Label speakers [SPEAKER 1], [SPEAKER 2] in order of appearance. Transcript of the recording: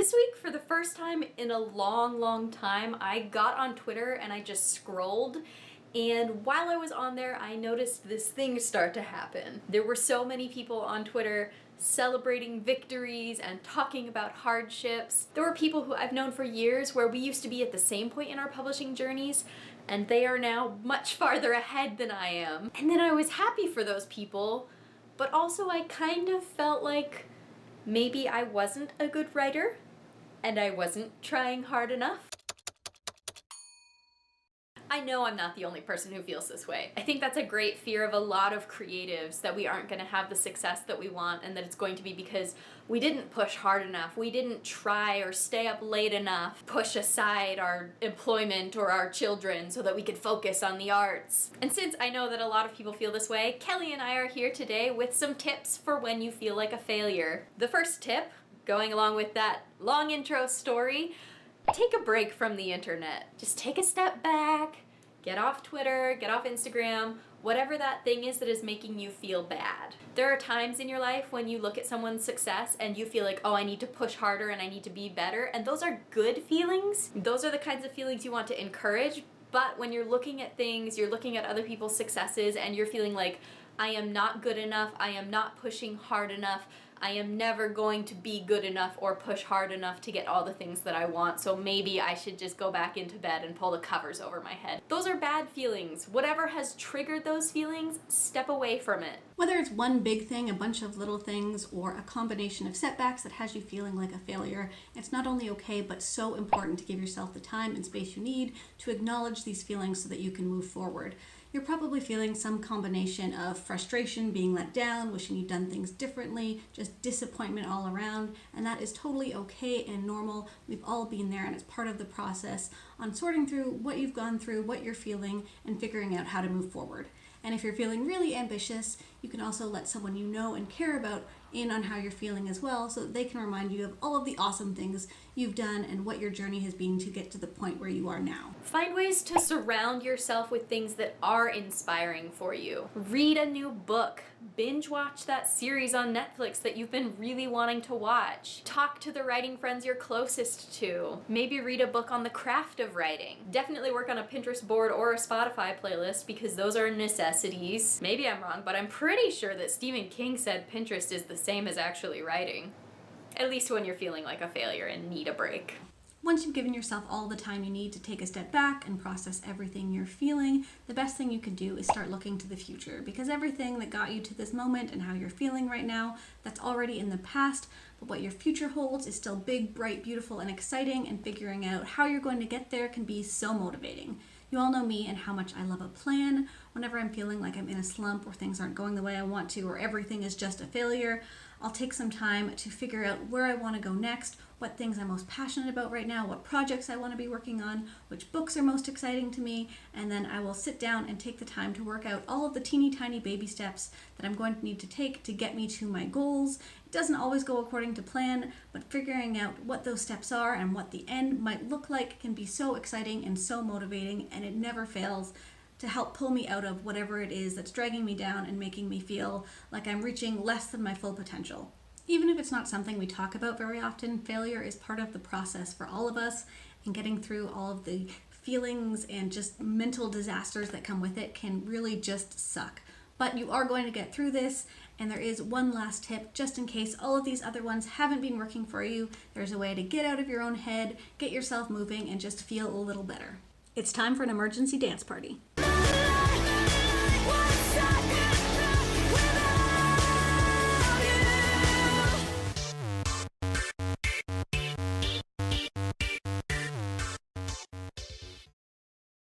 [SPEAKER 1] This week, for the first time in a long time, I got on Twitter and I just scrolled. And while I was on there, I noticed this thing start to happen. There were so many people on Twitter celebrating victories and talking about hardships. There were people who I've known for years where we used to be at the same point in our publishing journeys, and they are now much farther ahead than I am. And then I was happy for those people, but also I kind of felt like maybe I wasn't a good writer and I wasn't trying hard enough. I know I'm not the only person who feels this way. I think that's a great fear of a lot of creatives, that we aren't going to have the success that we want, and that it's going to be because we didn't push hard enough, we didn't try or stay up late enough, push aside our employment or our children so that we could focus on the arts. And since I know that a lot of people feel this way, Kelly and I are here today with some tips for when you feel like a failure. The first tip, going along with that long intro story, take a break from the internet. Just take a step back, get off Twitter, get off Instagram, whatever that thing is that is making you feel bad. There are times in your life when you look at someone's success and you feel like, oh, I need to push harder and I need to be better, and those are good feelings. Those are the kinds of feelings you want to encourage, but when you're looking at things, you're looking at other people's successes and you're feeling like, I am not good enough, I am not pushing hard enough, I am never going to be good enough or push hard enough to get all the things that I want, so maybe I should just go back into bed and pull the covers over my head. Those are bad feelings. Whatever has triggered those feelings, step away from it.
[SPEAKER 2] Whether it's one big thing, a bunch of little things, or a combination of setbacks that has you feeling like a failure, it's not only okay, but so important to give yourself the time and space you need to acknowledge these feelings so that you can move forward. You're probably feeling some combination of frustration, being let down, wishing you'd done things differently, just disappointment all around, and that is totally okay and normal. We've all been there, and it's part of the process on sorting through what you've gone through, what you're feeling, and figuring out how to move forward. And if you're feeling really ambitious, you can also let someone you know and care about in on how you're feeling as well, so that they can remind you of all of the awesome things you've done and what your journey has been to get to the point where you are now.
[SPEAKER 1] Find ways to surround yourself with things that are inspiring for you. Read a new book. Binge watch that series on Netflix that you've been really wanting to watch. Talk to the writing friends you're closest to. Maybe read a book on the craft of writing. Definitely work on a Pinterest board or a Spotify playlist, because those are necessities. Maybe I'm wrong, but I'm pretty sure that Stephen King said Pinterest is the same as actually writing. At least when you're feeling like a failure and need a break.
[SPEAKER 2] Once you've given yourself all the time you need to take a step back and process everything you're feeling, the best thing you can do is start looking to the future, because everything that got you to this moment and how you're feeling right now, that's already in the past, but what your future holds is still big, bright, beautiful, and exciting, and figuring out how you're going to get there can be so motivating. You all know me and how much I love a plan. Whenever I'm feeling like I'm in a slump or things aren't going the way I want to, or everything is just a failure, I'll take some time to figure out where I want to go next, what things I'm most passionate about right now, what projects I want to be working on, which books are most exciting to me, and then I will sit down and take the time to work out all of the teeny tiny baby steps that I'm going to need to take to get me to my goals. It doesn't always go according to plan, but figuring out what those steps are and what the end might look like can be so exciting and so motivating, and it never fails to help pull me out of whatever it is that's dragging me down and making me feel like I'm reaching less than my full potential. Even if it's not something we talk about very often, failure is part of the process for all of us, and getting through all of the feelings and just mental disasters that come with it can really just suck. But you are going to get through this, and there is one last tip, just in case all of these other ones haven't been working for you. There's a way to get out of your own head, get yourself moving, and just feel a little better. It's time for an emergency dance party.